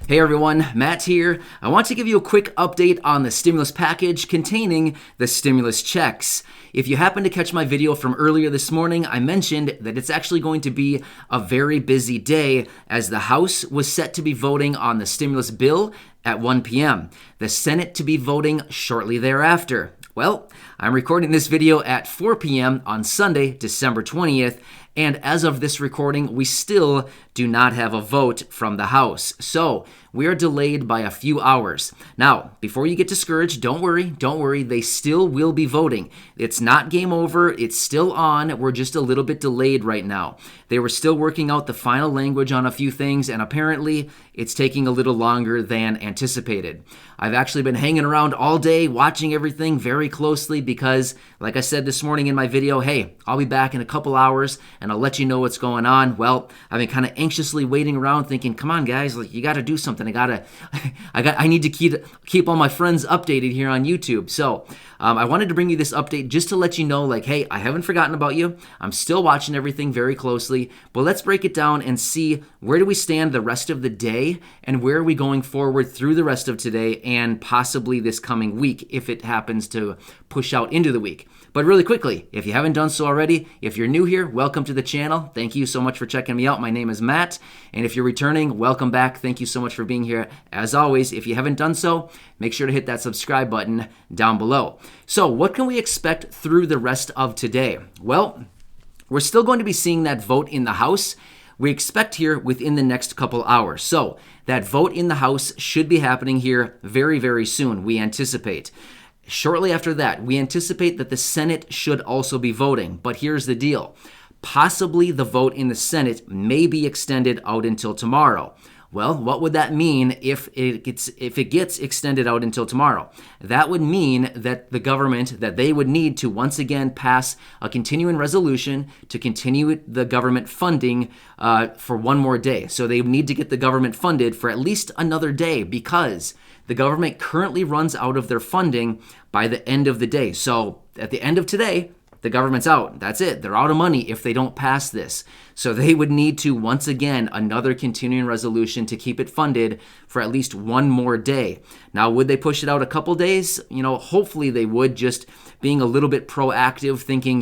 Hey everyone, Matt here. I want to give you a quick update on the stimulus package containing the stimulus checks. If you happen to catch my video from earlier this morning, I mentioned that it's actually going to be a very busy day as the House was set to be voting on the stimulus bill at 1 p.m., the Senate to be voting shortly thereafter. Well, I'm recording this video at 4 p.m. on Sunday, December 20th, and as of this recording, we still do not have a vote from the House. So we are delayed by a few hours. Now, before you get discouraged, don't worry, they still will be voting. It's not game over, it's still on, we're just a little bit delayed right now. They were still working out the final language on a few things, and apparently it's taking a little longer than anticipated. I've actually been hanging around all day, watching everything very closely because, like I said this morning in my video, hey, I'll be back in a couple hours and I'll let you know what's going on. Well, I've been kind of anxiously waiting around thinking, come on guys, like you got to do something. I need to keep all my friends updated here on YouTube. So I wanted to bring you this update just to let you know, like, hey, I haven't forgotten about you. I'm still watching everything very closely, but let's break it down and see where do we stand the rest of the day and where are we going forward through the rest of today and possibly this coming week if it happens to push out into the week. But really quickly, if you haven't done so already, if you're new here, welcome to the channel. Thank you so much for checking me out. My name is Matt. And if you're returning, welcome back. Thank you so much for being here. As always, if you haven't done so, make sure to hit that subscribe button down below. So what can we expect through the rest of today? Well, we're still going to be seeing that vote in the House. We expect here within the next couple hours. So that vote in the House should be happening here very, very soon, we anticipate. Shortly after that, we anticipate that the Senate should also be voting. But here's the deal. Possibly the vote in the Senate may be extended out until tomorrow. Well, what would that mean if it gets extended out until tomorrow? That would mean that the government, that they would need to once again pass a continuing resolution to continue the government funding for one more day. So they need to get the government funded for at least another day because the government currently runs out of their funding by the end of the day. So at the end of today, the government's out. That's it. They're out of money if they don't pass this. So they would need to, once again, another continuing resolution to keep it funded for at least one more day. Now, would they push it out a couple days? Hopefully they would, just being a little bit proactive, thinking,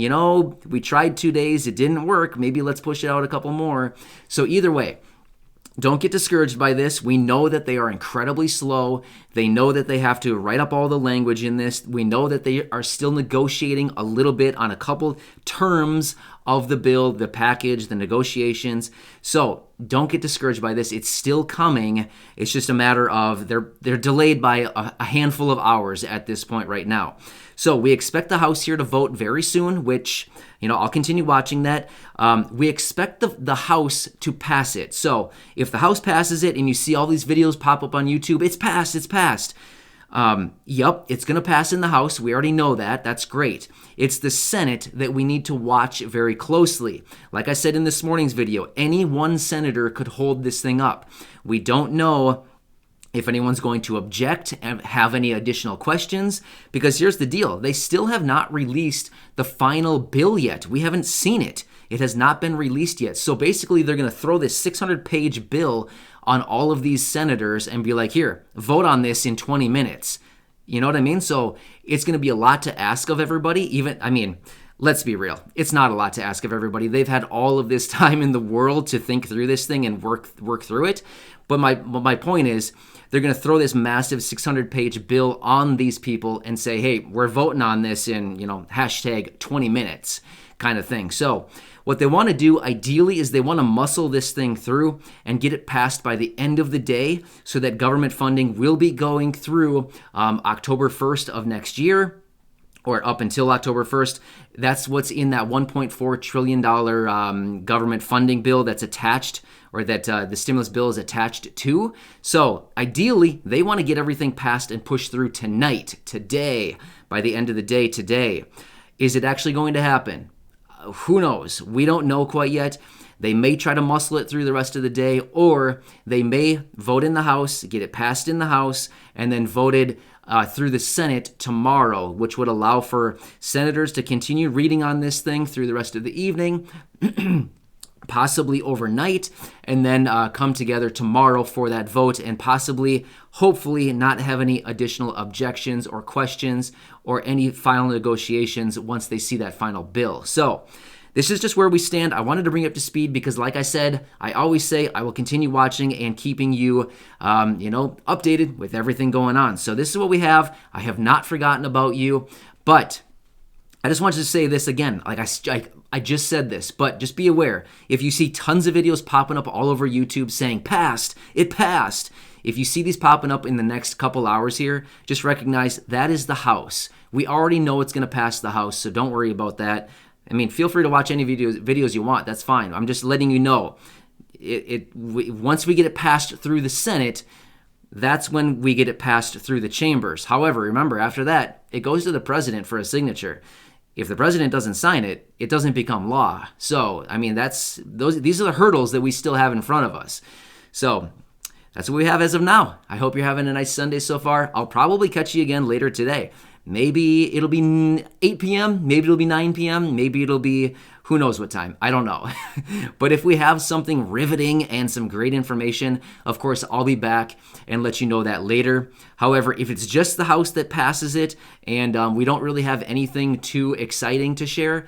we tried 2 days, it didn't work. Maybe let's push it out a couple more. So either way, don't get discouraged by this. We know that they are incredibly slow. They know that they have to write up all the language in this. We know that they are still negotiating a little bit on a couple terms of the bill, the package, the negotiations. So don't get discouraged by this. It's still coming. It's just a matter of they're delayed by a handful of hours at this point right now. So we expect the House here to vote very soon, which, I'll continue watching that. We expect the House to pass it. So if the House passes it and you see all these videos pop up on YouTube, it's passed. Yep, it's going to pass in the House. We already know that. That's great. It's the Senate that we need to watch very closely. Like I said in this morning's video, any one senator could hold this thing up. We don't know if anyone's going to object and have any additional questions, because here's the deal. They still have not released the final bill yet. We haven't seen it. It has not been released yet. So basically, they're going to throw this 600-page bill on all of these senators and be like, here, vote on this in 20 minutes. You know what I mean? So it's going to be a lot to ask of everybody. Let's be real. It's not a lot to ask of everybody. They've had all of this time in the world to think through this thing and work through it. But my point is, they're going to throw this massive 600-page bill on these people and say, hey, we're voting on this in, hashtag 20 minutes kind of thing. So what they want to do ideally is they want to muscle this thing through and get it passed by the end of the day so that government funding will be going through October 1st of next year, or up until October 1st. That's what's in that $1.4 trillion government funding bill that's attached, or that the stimulus bill is attached to. So ideally, they want to get everything passed and pushed through today, by the end of the day today. Is it actually going to happen? Who knows? We don't know quite yet. They may try to muscle it through the rest of the day, or they may vote in the House, get it passed in the House, and then voted through the Senate tomorrow, which would allow for senators to continue reading on this thing through the rest of the evening. possibly overnight, and then come together tomorrow for that vote and possibly, hopefully, not have any additional objections or questions or any final negotiations once they see that final bill. So this is just where we stand. I wanted to bring you up to speed because, like I said, I always say I will continue watching and keeping you, updated with everything going on. So this is what we have. I have not forgotten about you, but I just wanted to say this again. Like I just said this, but just be aware. If you see tons of videos popping up all over YouTube saying passed, it passed. If you see these popping up in the next couple hours here, just recognize that is the House. We already know it's going to pass the House, so don't worry about that. I mean, feel free to watch any videos you want. That's fine. I'm just letting you know. Once we get it passed through the Senate, that's when we get it passed through the chambers. However, remember, after that, it goes to the president for a signature. If the president doesn't sign it, it doesn't become law. So, I mean, these are the hurdles that we still have in front of us. So, that's what we have as of now. I hope you're having a nice Sunday so far. I'll probably catch you again later today. Maybe it'll be 8 p.m., maybe it'll be 9 p.m., maybe it'll be who knows what time. I don't know. But if we have something riveting and some great information, of course, I'll be back and let you know that later. However, if it's just the House that passes it and we don't really have anything too exciting to share,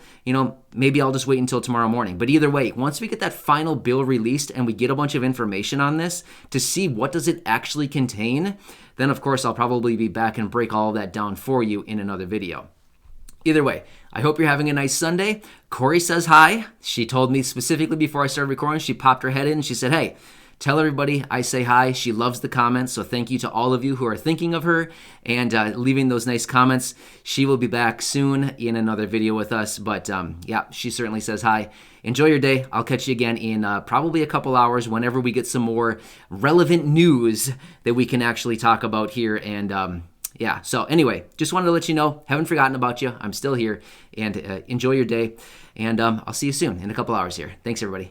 maybe I'll just wait until tomorrow morning. But either way, once we get that final bill released and we get a bunch of information on this to see what does it actually contain, then of course I'll probably be back and break all of that down for you in another video. Either way, I hope you're having a nice Sunday. Corey says hi. She told me specifically before I started recording, she popped her head in and she said, hey, tell everybody I say hi. She loves the comments, so thank you to all of you who are thinking of her and leaving those nice comments. She will be back soon in another video with us, but yeah, she certainly says hi. Enjoy your day. I'll catch you again in probably a couple hours whenever we get some more relevant news that we can actually talk about here. And yeah, so anyway, just wanted to let you know, haven't forgotten about you. I'm still here, and enjoy your day, and I'll see you soon in a couple hours here. Thanks, everybody.